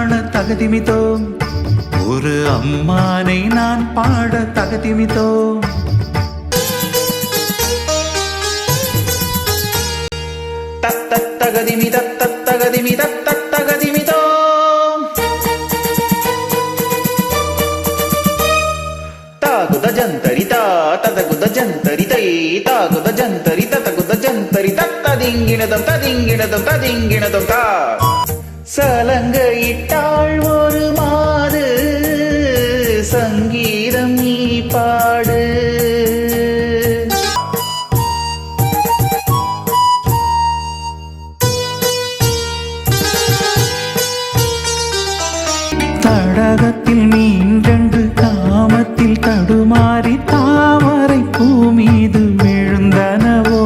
காண தகுதிமிதோம், ஒரு அம்மானை நான் பாட தகுதிமிதோம். தத்தகதிமி தத்தகதிமி தத்தகதிமிதோம். தாகுத ஜந்தரி தா ததகுத ஜந்தரி தை தாகுத ஜந்தரி ததகுத ஜந்தரி தத்ததிங்கிணதம் ததிங்கிணதம் ததிங்கிணதம் தா. சலங்கையிட்டாள் ஒரு மாது, சங்கீதம் நீ பாடு. தடகத்தில் மீன்றென்று காமத்தில் தடுமாறி தாமரை பூமீது விழுந்தனவோ,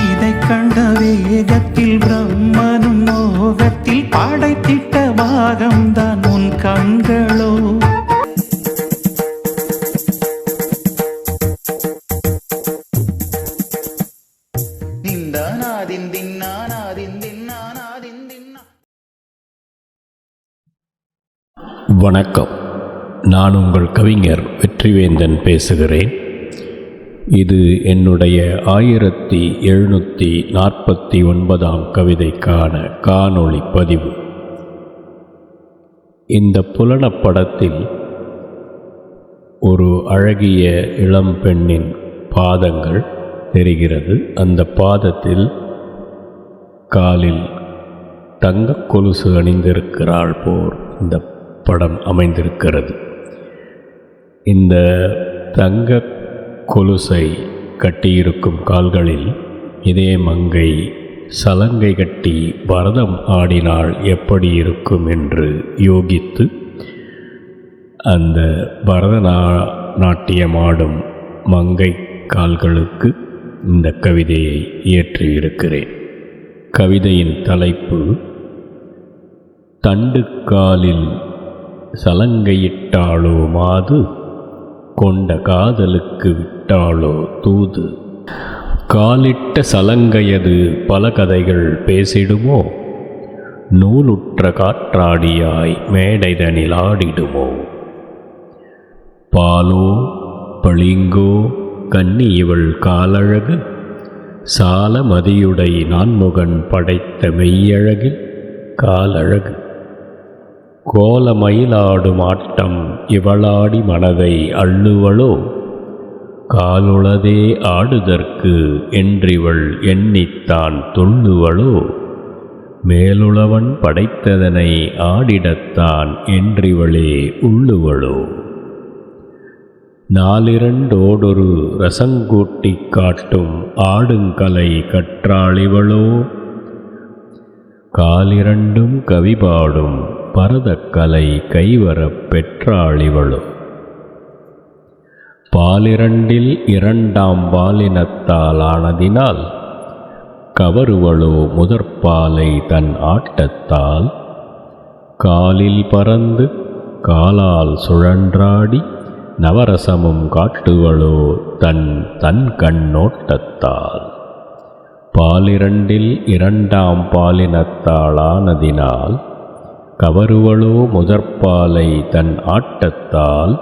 இதை கண்ட வேகத்தில் பிரம்மனும் மோகத்தில் படைத்திட்ட பாகம்தான் உன் கண்களோ. வணக்கம், நான் உங்கள் கவிஞர் வெற்றிவேந்தன் பேசுகிறேன். இது என்னுடைய 1749ஆம் கவிதைக்கான காணொளி பதிவு. இந்த புலனப்படத்தில் ஒரு அழகிய இளம்பெண்ணின் பாதங்கள் தெரிகிறது. அந்த பாதத்தில் காலில் தங்க கொலுசு அணிந்திருக்கிறாள் போர் இந்த படம் அமைந்திருக்கிறது. இந்த தங்க கொலுசை கட்டியிருக்கும் கால்களில் இதே மங்கை சலங்கை கட்டி பரதம் ஆடினால் எப்படி இருக்கும் என்று யோகித்து அந்த நாட்டியமாடும் மங்கை கால்களுக்கு இந்த கவிதையை இயற்றியிருக்கிறேன். கவிதையின் தலைப்பு தண்டுக்காலில் சலங்கையிட்டாளோ மாது, கொண்ட காதலுக்கு விட்டாளோ தூது. காலிட்ட சலங்கையது பல கதைகள் பேசிடுமோ, நூலுற்ற காற்றாடியாய் மேடைதனில் ஆடிடுமோ. பாலோ பளிங்கோ கன்னி இவள் காலழகு, சால மதியுடை நான்முகன் படைத்த மெய்யழகில் காலழகு. கோலமயிலாடும் ஆட்டம் இவளாடி மனதை அள்ளுவளோ, காலுளதே ஆடுதற்கு என்றிவள் எண்ணித்தான் துள்ளுவளோ. மேலுளவன் படைத்ததனை ஆடிடத்தான் என்றிவளே உள்ளுவளோ. நாலிரண்டோடொரு ரசங்கூட்டி காட்டும் ஆடுங்கலை கற்றாளிவளோ, காலிரண்டும் கவிபாடும் பரதக்கலை கைவரப் பெற்றாளிவளோ. பாலிரண்டில் இரண்டாம் பாலினத்தால் ஆனதினால் கவருவளோ முதற்பாலை தன் ஆட்டத்தால். காலில் பறந்து காலால் சுழன்றாடி நவரசமும் காட்டுவளோ தன் தன் கண்ணோட்டத்தால். பாலிரண்டில் இரண்டாம் பாலினத்தால் ஆனதினால் கவருவளோ முதற்பாலை தன் ஆட்டத்தால்.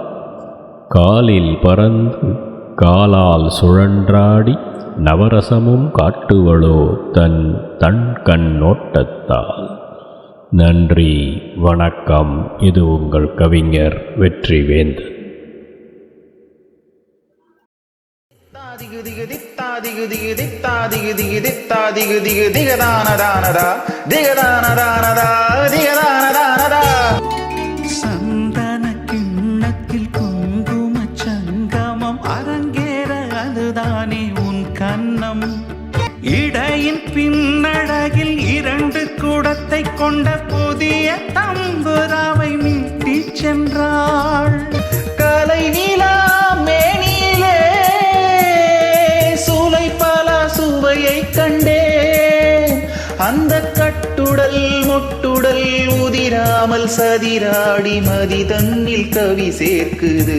காலில் பறந்து காலால் சுழன்றாடி நவரசமும் காட்டுவளோ தன் தன் கண்ணோட்டத்தால். நன்றி, வணக்கம். இது உங்கள் கவிஞர் வெற்றிவேந்தன். சந்தன கிண்ணத்தில் குங்கும சங்கமம் அரங்கேற அதுதானே உன் கன்னம். இடையின் பின்னழகில் 2 குடத்தை கொண்ட புதிய தம்புராவை மீட்டி சென்றாள். கலை நிலா மேனியிலே சூலை பல சுவையை கண்டேன். அந்த கட்டுடல் முட்டுடல் உதிராமல் சதிராடி மதி தன்னில் கவி சேர்க்குது.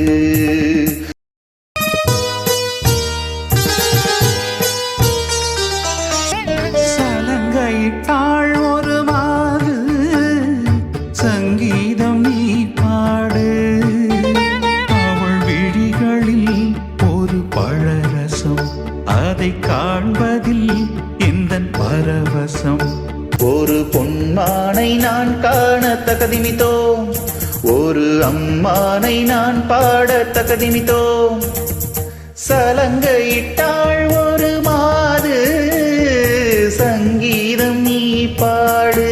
சலங்கையிட்டாள் ஒரு மாது, சங்கீதம் நீ பாடு. அவள் விழிகளில் ஒரு பழரசம், அதை காண்பதில் எந்தன் பரவசம். ஒரு பொன்மானை நான் காண தகதிமித்தோ, ஒரு அம்மானை நான் பாட தகதிமித்தோ. சலங்கையிட்டாள் ஒரு மாது, சங்கீதம் நீ பாடு.